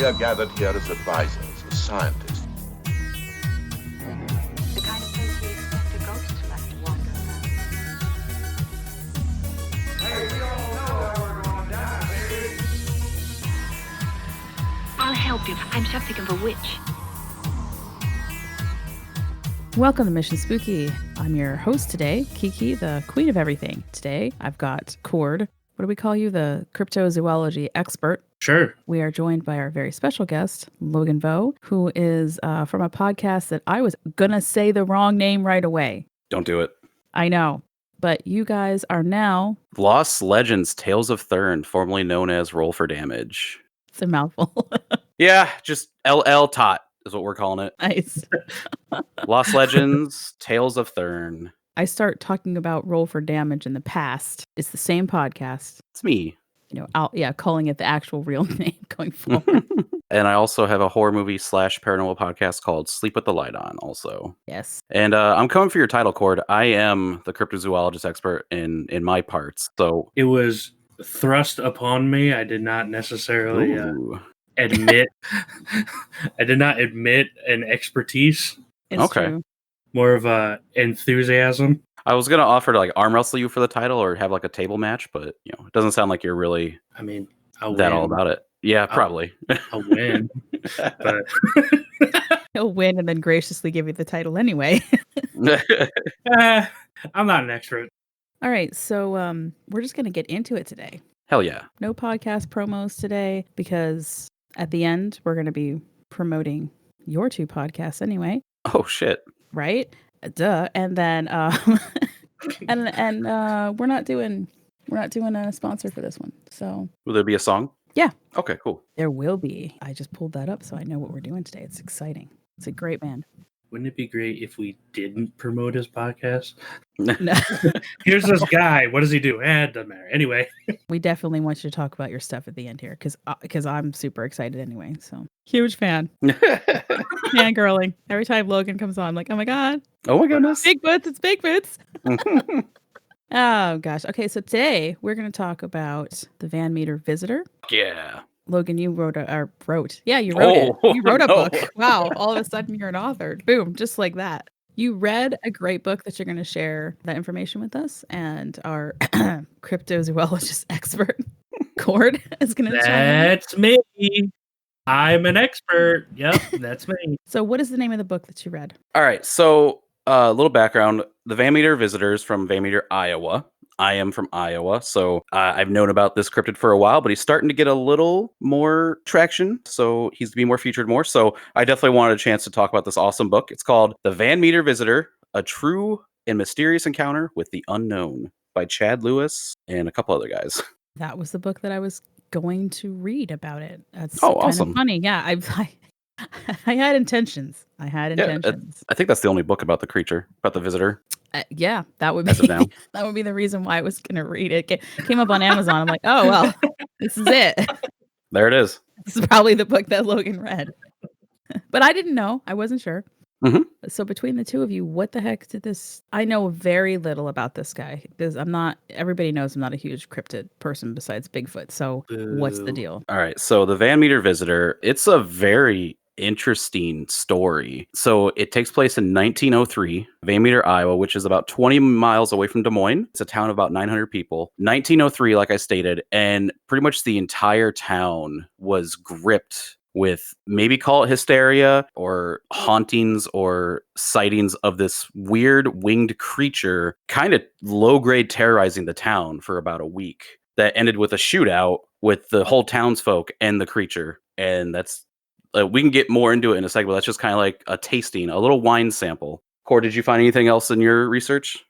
are gathered here as advisors, as scientists. The kind of place we expect a ghost like to wander around. Hey, we all know that we're going down, baby. I'll help you. I'm something of a witch. Welcome to Mission Spooky. I'm your host today, Kiki, the queen of everything. Today, I've got Cord. What do we call you? The cryptozoology expert. Sure. We are joined by our very special guest, Logan Vo, who is from a podcast that I was going to say the wrong name right away. Don't do it. I know. But you guys are now... Lost Legends Tales of Thurne, formerly known as Roll for Damage. It's a mouthful. Yeah, just LL Tot is what we're calling it. Nice. Lost Legends Tales of Thurne. I start talking about Roll for Damage in the past. It's the same podcast. It's me. You know, calling it the actual real name going forward. And I also have a horror movie / paranormal podcast called Sleep with the Light On also. Yes. And I'm coming for your title, Cord. I am the cryptozoologist expert in my parts. So It was thrust upon me. I did not necessarily admit. I did not admit an expertise. It's Okay. true. More of a enthusiasm. I was going to offer to like arm wrestle you for the title or have like a table match, but you know, it doesn't sound like you're really I mean, I'll that win. all about it. Yeah, probably. I'll win. But He'll win and then graciously give you the title anyway. I'm not an expert. All right, so we're just going to get into it today. Hell yeah. No podcast promos today because at the end we're going to be promoting your two podcasts anyway, Oh shit. right? Duh. And then and we're not doing a sponsor for this one. So Will there be a song? Yeah. Okay, cool. there will be. I just pulled that up so I know what we're doing today. It's exciting. It's a great band. Wouldn't it be great if we didn't promote his podcast? No. Here's this guy. What does he do? It doesn't matter. Anyway. We definitely want you to talk about your stuff at the end here because I'm super excited anyway. So huge fan. Fangirling. Every time Logan comes on, I'm like, oh my God, Oh my goodness. Bigfoots, it's Bigfoots. Oh gosh. Okay, so today we're going to talk about the Van Meter Visitor. Yeah. Logan, you wrote Yeah, you wrote it. Oh, You wrote a no. book. Wow. All of a sudden you're an author. Boom. Just like that. You read a great book that you're going to share that information with us. And our cryptozoologist expert, Cord, is going to chime in. That's me. I'm an expert. Yep, that's me. So what is the name of the book that you read? All right. So a little background. The Van Meter Visitors from Van Meter, Iowa. I am from Iowa, so I've known about this cryptid for a while, but he's starting to get a little more traction, so he's to be more featured more. So I definitely wanted a chance to talk about this awesome book. It's called The Van Meter Visitor, A True and Mysterious Encounter with the Unknown by Chad Lewis and a couple other guys. That was the book that I was going to read about it. That's Oh, kind awesome. of funny. Yeah, I had intentions. I think that's the only book about the creature, about the visitor. Yeah, that would As of be now. that would be the reason why I was going to read it. Came up on Amazon. I'm like, oh well, this is it. There it is. This is probably the book that Logan read. But I didn't know. I wasn't sure. Mhm. So between the two of you, what the heck did this? I know very little about this guy. Everybody knows I'm not a huge cryptid person besides Bigfoot. So what's the Boo. deal? All right. So the Van Meter Visitor, it's a very interesting story. So it takes place in 1903, Van Meter, Iowa, which is about 20 miles away from Des Moines. It's a town of about 900 people. 1903, like I stated, and pretty much the entire town was gripped with, maybe call it hysteria or hauntings or sightings of this weird winged creature, kind of low grade terrorizing the town for about a week. That ended with a shootout with the whole townsfolk and the creature. And that's we can get more into it in a second, but that's just kind of like a tasting, a little wine sample. Cord, did you find anything else in your research?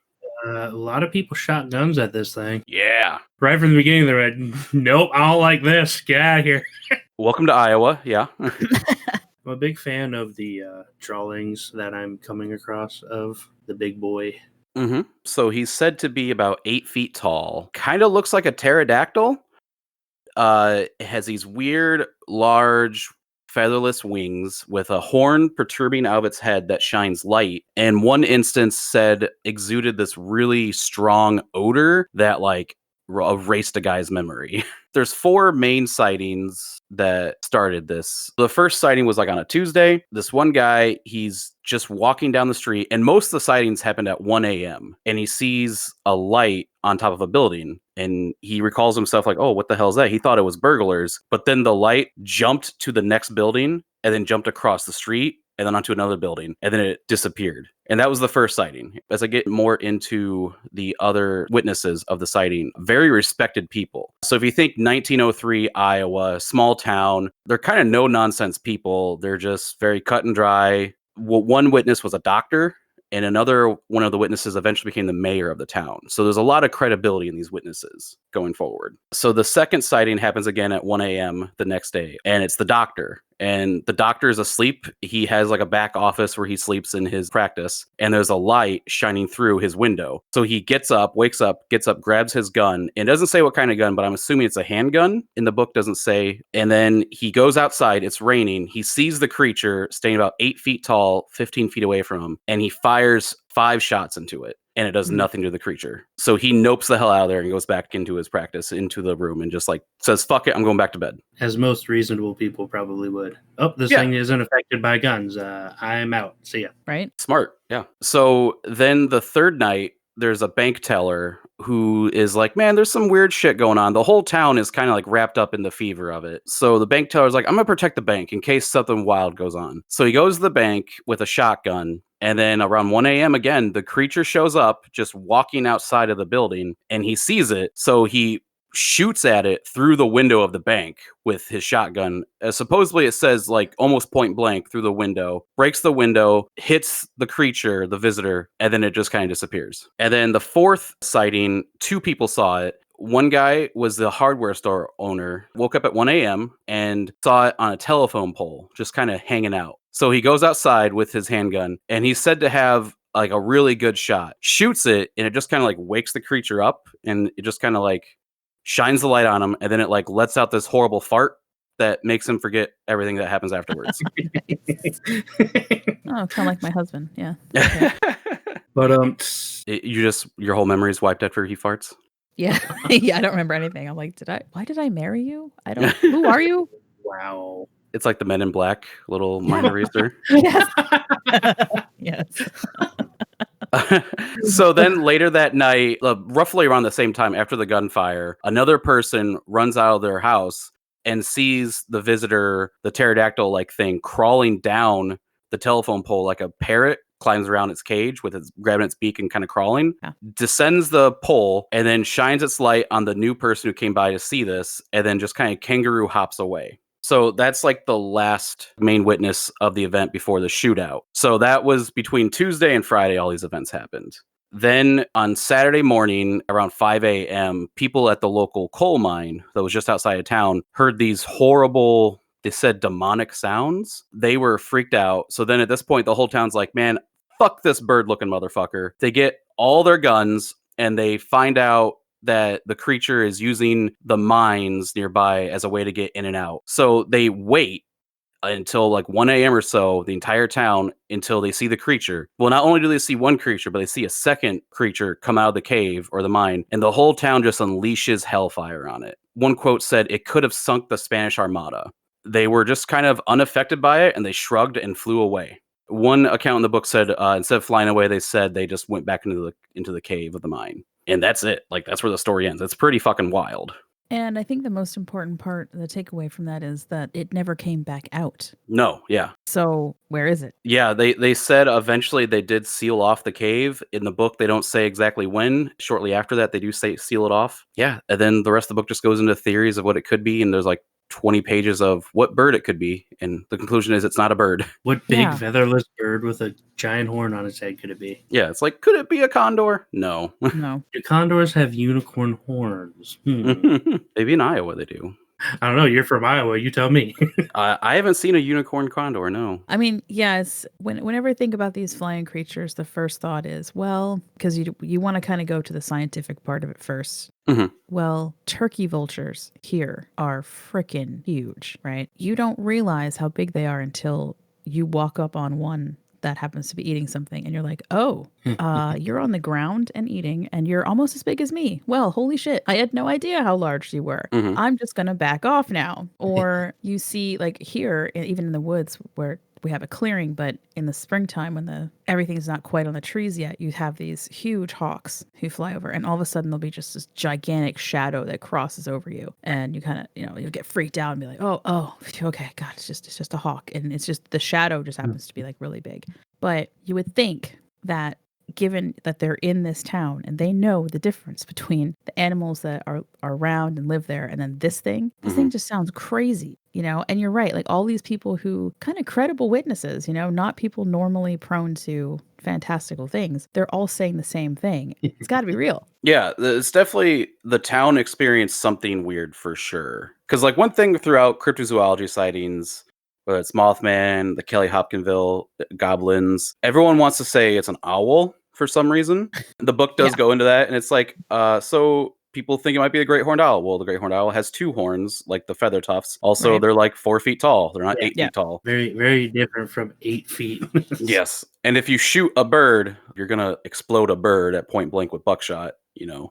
A lot of people shot guns at this thing. Yeah. Right from the beginning, they're like, nope, I don't like this. Get out of here. Welcome to Iowa. Yeah. I'm a big fan of the drawings that I'm coming across of the big boy. Mm-hmm. So he's said to be about 8 feet tall. Kind of looks like a pterodactyl. It has these weird, large, featherless wings with a horn protruding out of its head that shines light. And one instance said exuded this really strong odor that like erased a guy's memory. There's 4 main sightings that started this. The first sighting was like on a Tuesday. This one guy, he's just walking down the street, and most of the sightings happened at 1 a.m. and he sees a light on top of a building, and he recalls himself like, oh, what the hell is that? He thought it was burglars, but then the light jumped to the next building and then jumped across the street and then onto another building, and then it disappeared. And that was the first sighting. As I get more into the other witnesses of the sighting, very respected people. So if you think 1903 Iowa, small town, they're kind of no-nonsense people. They're just very cut and dry. One witness was a doctor, and another one of the witnesses eventually became the mayor of the town. So there's a lot of credibility in these witnesses going forward. So the second sighting happens again at 1 a.m. the next day, and it's the doctor. And the doctor is asleep. He has like a back office where he sleeps in his practice, and there's a light shining through his window. So he gets up, wakes up, gets up, grabs his gun. It doesn't say what kind of gun, but I'm assuming it's a handgun. In the book doesn't say. And then he goes outside. It's raining. He sees the creature staying about 8 feet tall, 15 feet away from him, and he fires 5 shots into it. And it does nothing to the creature. So he nopes the hell out of there and goes back into his practice, into the room, and just like says, fuck it, I'm going back to bed. As most reasonable people probably would. Oh, this thing isn't affected by guns. I'm out. See ya. Right? Smart. Yeah. So then the third night, there's a bank teller who is like, man, there's some weird shit going on. The whole town is kind of like wrapped up in the fever of it. So the bank teller's like, I'm going to protect the bank in case something wild goes on. So he goes to the bank with a shotgun. And then around 1 a.m. again, the creature shows up just walking outside of the building, and he sees it. So he shoots at it through the window of the bank with his shotgun. Supposedly it says like almost point blank through the window, breaks the window, hits the creature, the visitor, and then it just kind of disappears. And then the fourth sighting, 2 people saw it. One guy was the hardware store owner, woke up at 1 a.m. and saw it on a telephone pole, just kind of hanging out. So he goes outside with his handgun, and he's said to have like a really good shot, shoots it, and it just kind of like wakes the creature up, and it just kind of like shines the light on him, and then it like lets out this horrible fart that makes him forget everything that happens afterwards. Oh, kind of like my husband. Yeah. Okay. But your whole memory is wiped after he farts. Yeah. Yeah. I don't remember anything. I'm like, why did I marry you? Who are you? wow. It's like the Men in Black little mind eraser. Yes. Yes. So then later that night, roughly around the same time after the gunfire, another person runs out of their house and sees the visitor, the pterodactyl-like thing, crawling down the telephone pole like a parrot climbs around its cage with its grabbing its beak and kind of crawling, descends the pole, and then shines its light on the new person who came by to see this, and then just kind of kangaroo hops away. So that's like the last main witness of the event before the shootout. So that was between Tuesday and Friday, all these events happened. Then on Saturday morning, around 5 a.m., people at the local coal mine that was just outside of town heard these horrible, they said demonic sounds. They were freaked out. So then at this point, the whole town's like, man, fuck this bird-looking motherfucker. They get all their guns, and they find out that the creature is using the mines nearby as a way to get in and out. So they wait until like 1 a.m. or so, the entire town, until they see the creature. Well, not only do they see one creature, but they see a second creature come out of the cave or the mine, and the whole town just unleashes hellfire on it. One quote said, it could have sunk the Spanish Armada. They were just kind of unaffected by it, and they shrugged and flew away. One account in the book said, instead of flying away, they said they just went back into the cave of the mine. And that's it. Like, that's where the story ends. It's pretty fucking wild. And I think the most important part, the takeaway from that is that it never came back out. No, yeah. So where is it? Yeah, they said eventually they did seal off the cave. In the book, they don't say exactly when. Shortly after that, they do say seal it off. Yeah, and then the rest of the book just goes into theories of what it could be, and there's like 20 pages of what bird it could be, and the conclusion is it's not a bird. What big featherless bird with a giant horn on its head could it be? Yeah, it's like, could it be a condor? No. No. Do condors have unicorn horns? Maybe in Iowa they do. I don't know. You're from Iowa. You tell me. I haven't seen a unicorn condor, no. I mean, yes, whenever I think about these flying creatures, the first thought is, well, because you want to kind of go to the scientific part of it first. Mm-hmm. Well, turkey vultures here are freaking huge, right? You don't realize how big they are until you walk up on one that happens to be eating something, and you're like, oh, you're on the ground and eating, and you're almost as big as me. Well, holy shit, I had no idea how large you were. Mhm. I'm just gonna back off now. Or you see, like here, even in the woods where we have a clearing, but in the springtime when everything's not quite on the trees yet, you have these huge hawks who fly over, and all of a sudden there'll be just this gigantic shadow that crosses over you, and you kind of, you'll get freaked out and be like, oh, okay, God, it's just a hawk, and it's just the shadow just happens to be like really big. But you would think that given that they're in this town and they know the difference between the animals that are around and live there and then this thing just sounds crazy, and you're right, like all these people who kind of credible witnesses, not people normally prone to fantastical things, they're all saying the same thing. It's got to be real. Yeah, it's definitely the town experienced something weird for sure. Because like one thing throughout cryptozoology sightings, whether it's Mothman, the Kelly Hopkinville goblins, everyone wants to say it's an owl for some reason. The book does go into that, and it's like, so people think it might be a great horned owl. Well, the great horned owl has two horns, like the feather tufts. Also, they're like 4 feet tall. They're not 8 feet tall. Very, very different from 8 feet. Yes. And if you shoot a bird, you're going to explode a bird at point blank with buckshot.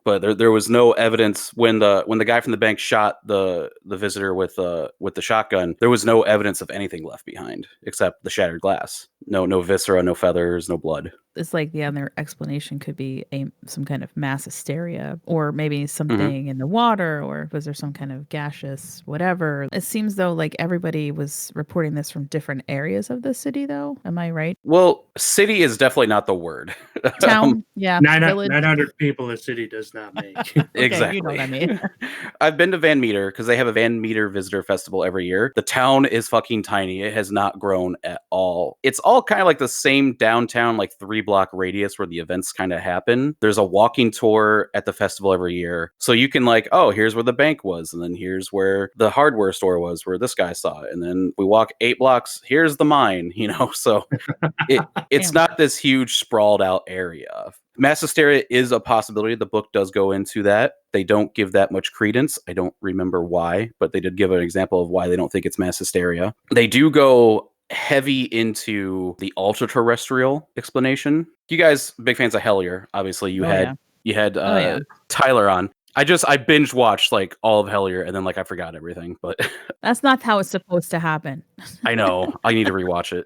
But there was no evidence when the guy from the bank shot the visitor with the shotgun. There was no evidence of anything left behind except the shattered glass. No viscera, no feathers, no blood. It's like their explanation could be some kind of mass hysteria, or maybe something in the water, or was there some kind of gaseous whatever. It seems though like everybody was reporting this from different areas of the city, though. Am I right? Well, city is definitely not the word. Town, yeah. 900 people a city does not make. Okay, Exactly. you know what I mean. I've been to Van Meter because they have a Van Meter visitor festival every year. The town is fucking tiny. It has not grown at all. It's all kind of like the same downtown, like 3-block radius where the events kind of happen. There's a walking tour at the festival every year. So you can like, oh, here's where the bank was. And then here's where the hardware store was where this guy saw it. And then we walk 8 blocks. Here's the mine, So it's not this huge sprawled out area. Mass hysteria is a possibility. The book does go into that. They don't give that much credence. I don't remember why, but they did give an example of why they don't think it's mass hysteria. They do go heavy into the ultra-terrestrial explanation. You guys, big fans of Hellier. Obviously, you had Tyler on. I binge watched like all of Hellier, and then like I forgot everything. But that's not how it's supposed to happen. I know. I need to rewatch it.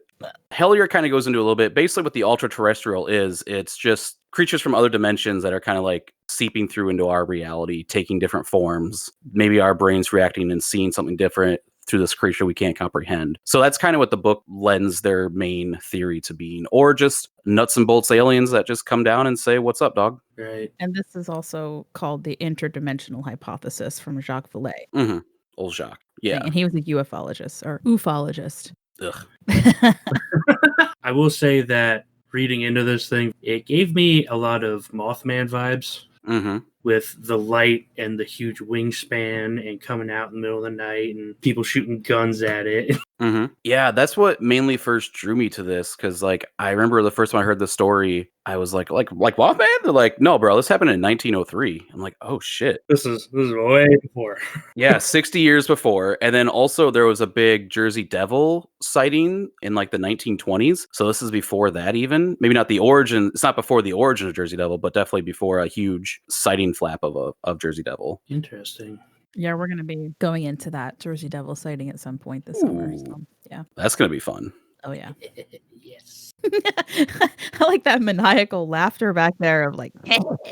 Hellier kind of goes into a little bit. Basically, what the ultra-terrestrial is, it's just creatures from other dimensions that are kind of like seeping through into our reality, taking different forms. Maybe our brains reacting and seeing something different through this creature we can't comprehend. So that's kind of what the book lends their main theory to being, or just nuts and bolts aliens that just come down and say, "What's up, dog?" Right. And this is also called the interdimensional hypothesis from Jacques Vallée. Old Jacques. Yeah. And he was a ufologist or ufologist. Ugh. I will say that reading into this thing, it gave me a lot of Mothman vibes. With the light and the huge wingspan and coming out in the middle of the night and people shooting guns at it. Yeah, that's what mainly first drew me to this, because like I remember the first time I heard the story, I was like Mothman? They're like, no, bro, this happened in 1903. I'm like, oh shit. This is way before. Yeah, 60 years before. And then also there was a big Jersey Devil sighting in like the 1920s. So this is before that even. Maybe not the origin. It's not before the origin of Jersey Devil, but definitely before a huge sighting flap of Jersey Devil. Interesting. Yeah, we're going to be going into that Jersey Devil sighting at some point this summer. So, yeah. That's going to be fun. Oh, yeah. Yes. I like that maniacal laughter back there of like,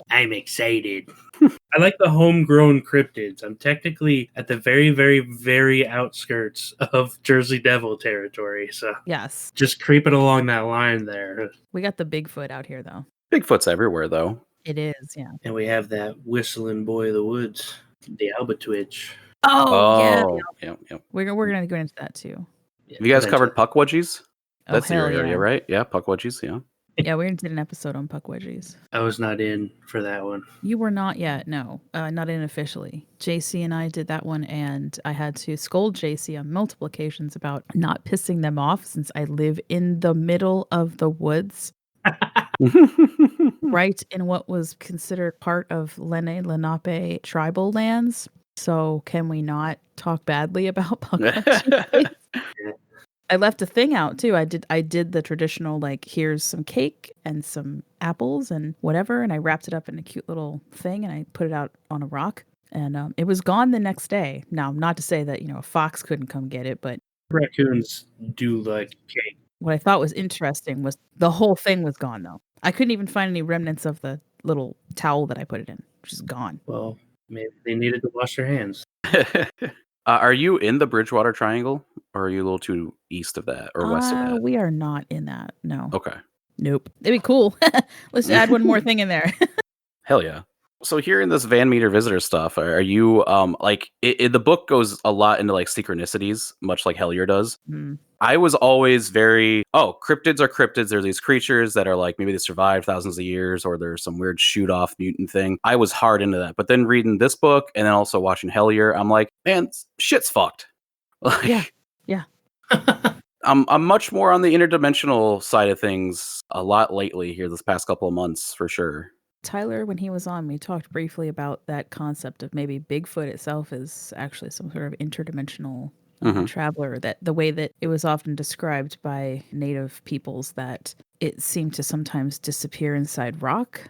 I'm excited. I like the homegrown cryptids. I'm technically at the very, very, very outskirts of Jersey Devil territory. So yes, just creeping along that line there. We got the Bigfoot out here, though. Bigfoot's everywhere, though. It is, yeah. And we have that whistling boy of the woods, the albatwitch. Oh yeah. We're going to go into that, too. Have you guys covered puckwudgies? That's your area, yeah. Right? Yeah, puckwudgies, yeah. Yeah, we did an episode on puckwudgies. I was not in for that one. You were not yet, no. Not in officially. JC and I did that one, and I had to scold JC on multiple occasions about not pissing them off since I live in the middle of the woods. Right in what was considered part of Lenape tribal lands. So can we not talk badly about puckwudgies? I left a thing out too. I did the traditional like here's some cake and some apples and whatever, and I wrapped it up in a cute little thing and I put it out on a rock, and it was gone the next day. Now, not to say that a fox couldn't come get it, but Raccoons do like cake. what I thought was interesting was the whole thing was gone though. I couldn't even find any remnants of the little towel that I put it in, which is gone. Well, maybe they needed to wash their hands. Are you in the Bridgewater Triangle, or are you a little too east of that or west of that? We are not in that. No. Okay. Nope. It'd be cool. Let's add one more thing in there. Hell yeah. So hearing this Van Meter visitor stuff, are you like the book goes a lot into like synchronicities, much like Hellier does. Mm. I was always very, cryptids are cryptids. They're these creatures that are like maybe they survived thousands of years, or there's some weird shoot off mutant thing. I was hard into that. But then reading this book and then also watching Hellier, I'm like, man, shit's fucked. Like, Yeah. I'm much more on the interdimensional side of things a lot lately here this past couple of months for sure. Tyler, when he was on, we talked briefly about that concept of maybe Bigfoot itself is actually some sort of interdimensional traveler, that the way that it was often described by native peoples that it seemed to sometimes disappear inside rock.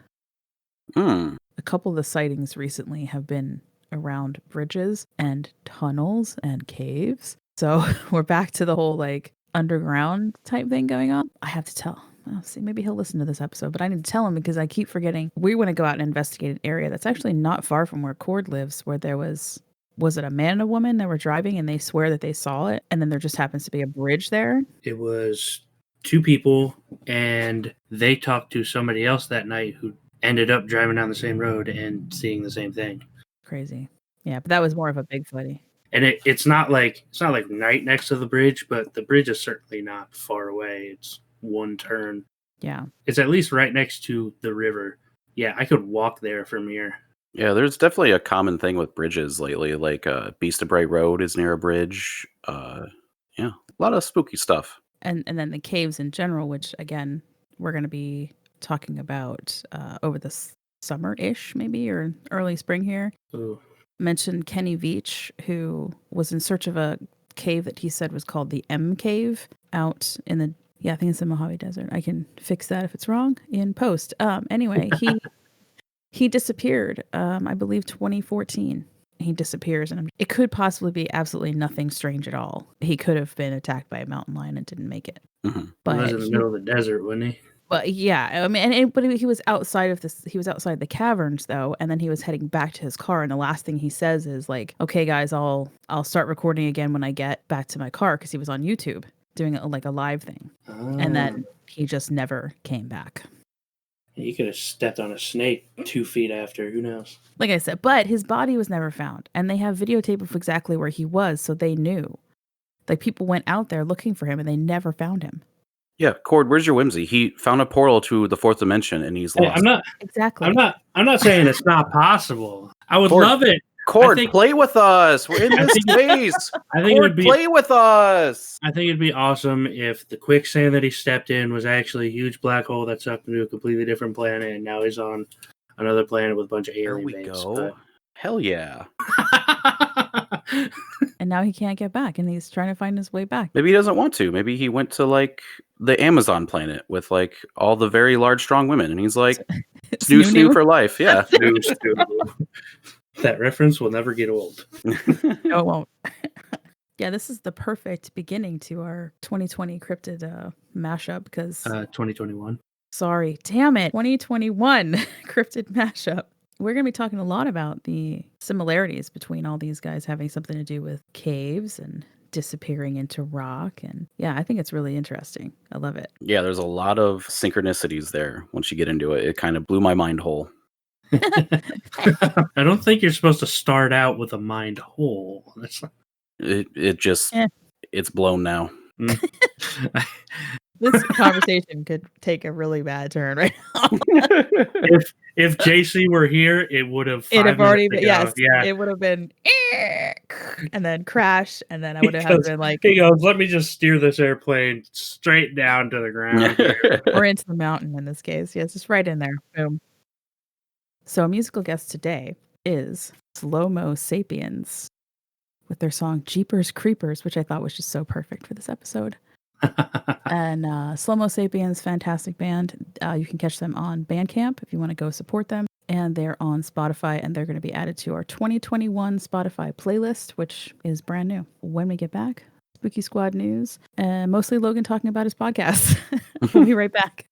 A couple of the sightings recently have been around bridges and tunnels and caves. So we're back to the whole like underground type thing going on. I have to tell. Oh, see, maybe he'll listen to this episode, but I need to tell him because I keep forgetting. We want to go out and investigate an area that's actually not far from where Cord lives, where there was it a man and a woman that were driving and they swear that they saw it, and then there just happens to be a bridge there? It was two people, and they talked to somebody else that night who ended up driving down the same road and seeing the same thing. Crazy. Yeah, but that was more of a Bigfooty. And it's not like right next to the bridge, but the bridge is certainly not far away. It's one turn. Yeah. It's at least right next to the river. Yeah, I could walk there from here. Yeah, there's definitely a common thing with bridges lately. Like Beast of Bray Road is near a bridge. Yeah, a lot of spooky stuff. And then the caves in general, which again, we're going to be talking about over the summer-ish maybe, or early spring here. Ooh. Mentioned Kenny Veach, who was in search of a cave that he said was called the M Cave out in the, I think it's the Mojave Desert. I can fix that if it's wrong in post. Anyway, he disappeared, I believe 2014. He disappears, and it could possibly be absolutely nothing strange at all. He could have been attacked by a mountain lion and didn't make it. But he was in the middle of the desert, wasn't he? But yeah, I mean, but he was outside of this. He was outside the caverns though, and then he was heading back to his car. And the last thing he says is like, "Okay, guys, I'll start recording again when I get back to my car," because he was on YouTube doing like a live thing, and then he just never came back. He could have stepped on a snake 2 feet after. Who knows? Like I said, but his body was never found, and they have videotape of exactly where he was, so they knew. Like people went out there looking for him, and they never found him. Yeah, Cord, where's your whimsy? He found a portal to the fourth dimension, and he's lost. I'm not saying it's not possible. I would love it. Cord, play with us. We're in this space. Play with us. I think it'd be awesome if the quicksand that he stepped in was actually a huge black hole that sucked him to a completely different planet, and now he's on another planet with a bunch of alien babes. Hell yeah. And now he can't get back, and he's trying to find his way back. Maybe he doesn't want to. Maybe he went to like the Amazon planet with like all the very large, strong women, and he's like, snoo for life. Yeah. That reference will never get old. No, it won't. Yeah, this is the perfect beginning to our 2020 cryptid mashup because 2021. Sorry, damn it, 2021 cryptid mashup. We're going to be talking a lot about the similarities between all these guys having something to do with caves and disappearing into rock. And yeah, I think it's really interesting. I love it. Yeah, there's a lot of synchronicities there. Once you get into it, it kind of blew my mind whole. I don't think you're supposed to start out with a mind hole. It's blown now. This conversation could take a really bad turn right now. If JC were here, it would have. It would have been, and then crash, and then I would have been like, he goes, "Let me just steer this airplane straight down to the ground, or into the mountain." In this case, yes, just right in there. Boom. So, a musical guest today is Slomo Sapiens with their song "Jeepers Creepers," which I thought was just so perfect for this episode. And Slomo Sapiens, fantastic band. You can catch them on Bandcamp if you want to go support them. And they're on Spotify, and they're going to be added to our 2021 Spotify playlist, which is brand new. When we get back, Spooky Squad news, and mostly Logan talking about his podcast. We'll be right back.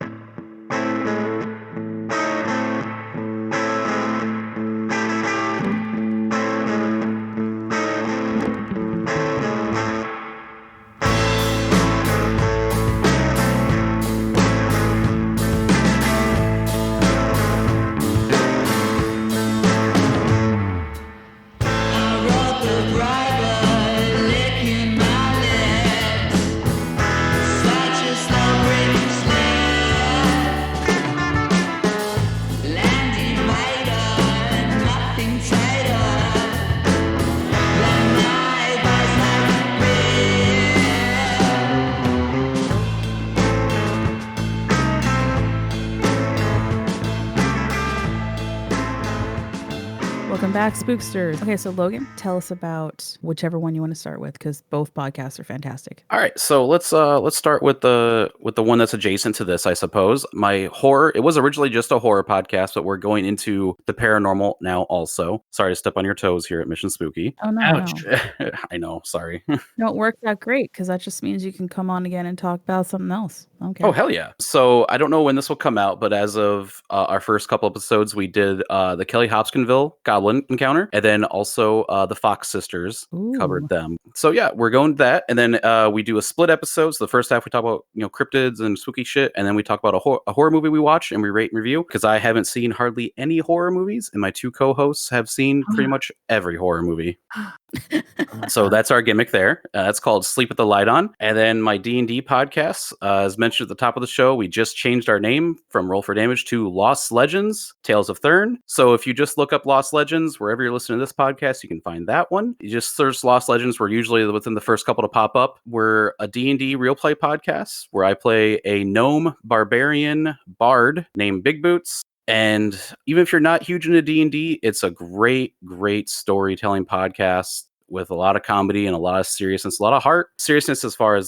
Welcome back, Spooksters. Okay, so Logan, tell us about whichever one you want to start with, because both podcasts are fantastic. All right, so let's start with the one that's adjacent to this, I suppose. My horror. It was originally just a horror podcast, but we're going into the paranormal now also. Sorry to step on your toes here at Mission Spooky. Oh no, Ouch. no. I know, sorry. No, it worked out great, because that just means you can come on again and talk about something else. Okay. Oh, hell yeah. So I don't know when this will come out, but as of our first couple episodes, we did the Kelly Hopkinsville Goblin Encounter, and then also the Fox Sisters. Ooh. Covered them. So yeah, we're going to that, and then we do a split episode. So the first half we talk about cryptids and spooky shit, and then we talk about a horror movie we watch and we rate and review, because I haven't seen hardly any horror movies, and my two co-hosts have seen pretty much every horror movie. So that's our gimmick there. That's called Sleep with the Light On. And then my D&D podcast, as mentioned at the top of the show, we just changed our name from Roll for Damage to Lost Legends, Tales of Thurne. So if you just look up Lost Legends, wherever you're listening to this podcast, you can find that one. You just search Lost Legends. We're usually within the first couple to pop up. We're a D&D real play podcast where I play a gnome barbarian bard named Big Boots. And even if you're not huge into D&D, it's a great storytelling podcast with a lot of comedy and a lot of seriousness, a lot of heart. Seriousness as far as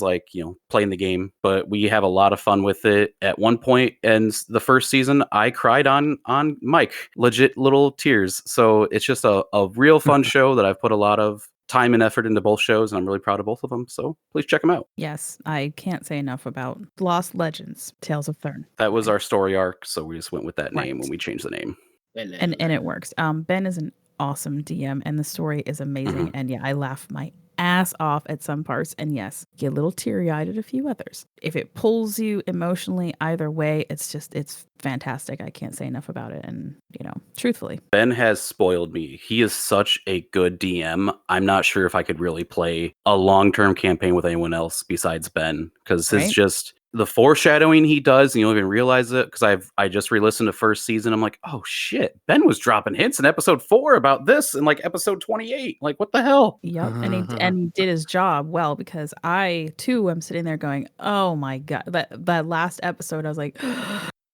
playing the game, but we have a lot of fun with it. At one point in the first season, I cried on mic, legit little tears. So it's just a real fun show that I've put a lot of time and effort into both shows, and I'm really proud of both of them. So please check them out. Yes, I can't say enough about Lost Legends, Tales of Thurne. That was our story arc, so we just went with that name Right. when we changed the name. And it works. Ben is an awesome DM, and the story is amazing. And yeah, I laugh my ass off at some parts, and yes, get a little teary-eyed at a few others. If it pulls you emotionally either way, it's fantastic. I can't say enough about it. And truthfully, Ben has spoiled me. He is such a good DM. I'm not sure if I could really play a long-term campaign with anyone else besides Ben, because it's just the foreshadowing he does, and you don't even realize it, because I just re-listened to first season. I'm like, oh shit, Ben was dropping hints in episode 4 about this in episode 28. Like, what the hell? Yep. And he did his job well, because I too am sitting there going, oh my god, that last episode, I was like,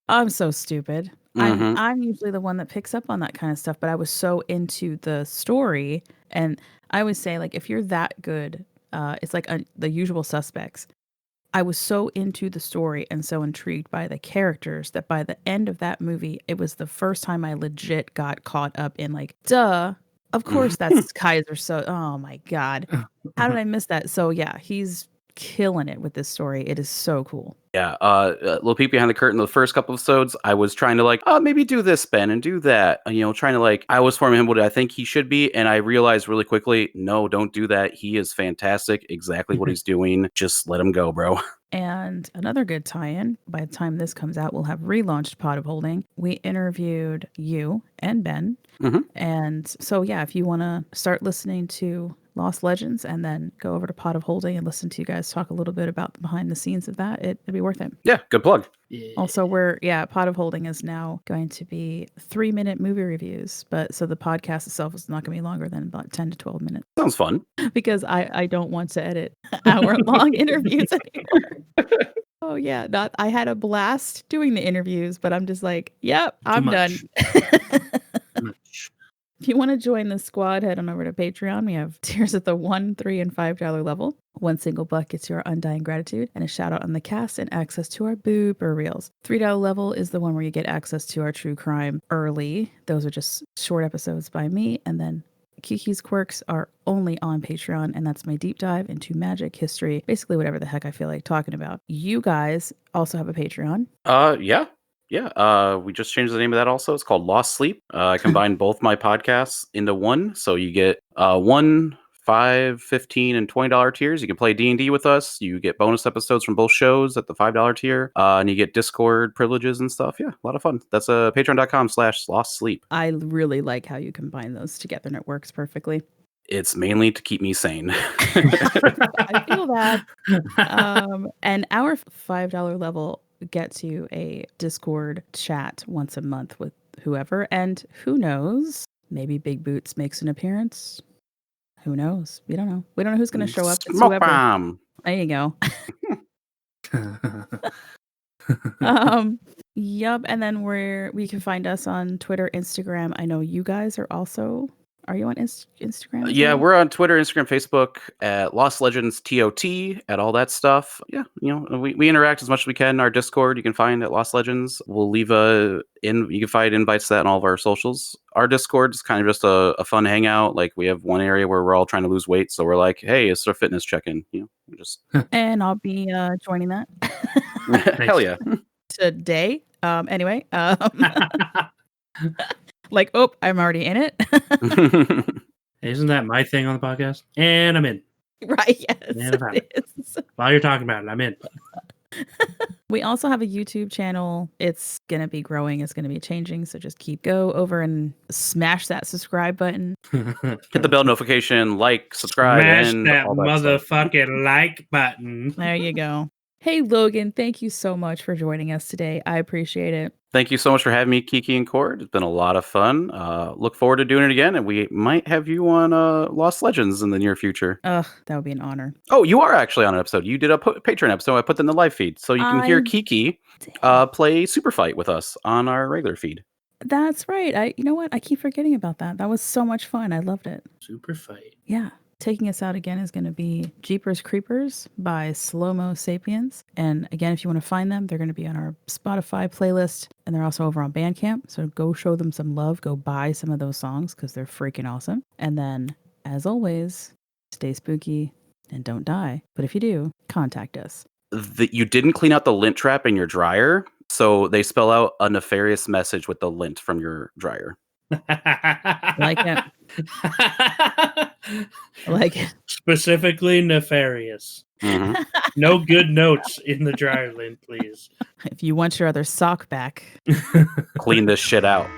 I'm so stupid. I'm usually the one that picks up on that kind of stuff, but I was so into the story. And I would say, if you're that good, it's like The Usual Suspects. I was so into the story and so intrigued by the characters that by the end of that movie, it was the first time I legit got caught up in duh, of course that's Kaiser. So, oh my God, how did I miss that? So yeah, he's killing it with this story. It is so cool. Yeah, little peek behind the curtain. The first couple episodes, I was trying to maybe do this, Ben, and do that. Trying to I was forming him what I think he should be, and I realized really quickly, no, don't do that. He is fantastic, exactly what he's doing. Just let him go, bro. And another good tie-in, by the time this comes out, we'll have relaunched Pot of Holding. We interviewed you and Ben. And so, yeah, if you want to start listening to Lost Legends and then go over to Pot of Holding and listen to you guys talk a little bit about the behind the scenes of that, it'd be worth it. Yeah, good plug. Also, Pot of Holding is now going to be 3-minute movie reviews, but so the podcast itself is not going to be longer than about 10 to 12 minutes. Sounds fun. Because I don't want to edit hour-long interviews anymore. Oh yeah, I had a blast doing the interviews, but I'm just yep, I'm done. If you want to join the squad, head on over to Patreon. We have tiers at the $1, $3, and $5 level. One single buck gets your undying gratitude and a shout out on the cast and access to our booper reels. $3 level is the one where you get access to our true crime early. Those are just short episodes by me. And then Kiki's Quirks are only on Patreon, and that's my deep dive into magic, history, basically whatever the heck I feel like talking about. You guys also have a Patreon. Yeah. Yeah, we just changed the name of that also. It's called Lost Sleep. I combined both my podcasts into one. So you get $1, $5, $15, and $20 tiers. You can play D&D with us. You get bonus episodes from both shows at the $5 tier. And you get Discord privileges and stuff. Yeah, a lot of fun. That's patreon.com/Lost Sleep. I really like how you combine those together, and it works perfectly. It's mainly to keep me sane. I feel that. And our $5 level gets you a Discord chat once a month with whoever. And who knows? Maybe Big Boots makes an appearance. Who knows? We don't know. We don't know who's going to show up. It's Smoke whoever. bomb. There you go. Yup. And then we can find us on Twitter, Instagram. I know you guys are also. Are you on Instagram? Yeah, we're on Twitter, Instagram, Facebook at Lost Legends TOT, at all that stuff. Yeah, we interact as much as we can. Our Discord you can find at Lost Legends. We'll leave you can find invites to that in all of our socials. Our Discord is kind of just a fun hangout. Like we have one area where we're all trying to lose weight, so we're like, hey, it's our fitness check-in. Just and I'll be joining that. Hell yeah. Today. Anyway. Like, oh, I'm already in it. Isn't that my thing on the podcast? And I'm in. Right, yes. And it is. While you're talking about it, I'm in. We also have a YouTube channel. It's going to be growing. It's going to be changing. So just go over and smash that subscribe button. Hit the bell notification, subscribe. Smash and that all motherfucking like button. There you go. Hey, Logan, thank you so much for joining us today. I appreciate it. Thank you so much for having me, Kiki and Cord. It's been a lot of fun. Look forward to doing it again, and we might have you on Lost Legends in the near future. Ugh, that would be an honor. Oh, you are actually on an episode. You did a Patreon episode. I put that in the live feed, so you can hear Kiki play Super Fight with us on our regular feed. That's right. You know what? I keep forgetting about that. That was so much fun. I loved it. Super Fight. Yeah. Taking us out again is going to be Jeepers Creepers by Slomo Sapiens. And again, if you want to find them, they're going to be on our Spotify playlist. And they're also over on Bandcamp. So go show them some love. Go buy some of those songs because they're freaking awesome. And then, as always, stay spooky and don't die. But if you do, contact us. You didn't clean out the lint trap in your dryer. So they spell out a nefarious message with the lint from your dryer. Like it. Like it. Specifically nefarious. Mm-hmm. No good notes in the dryer lint, please. If you want your other sock back, Clean this shit out.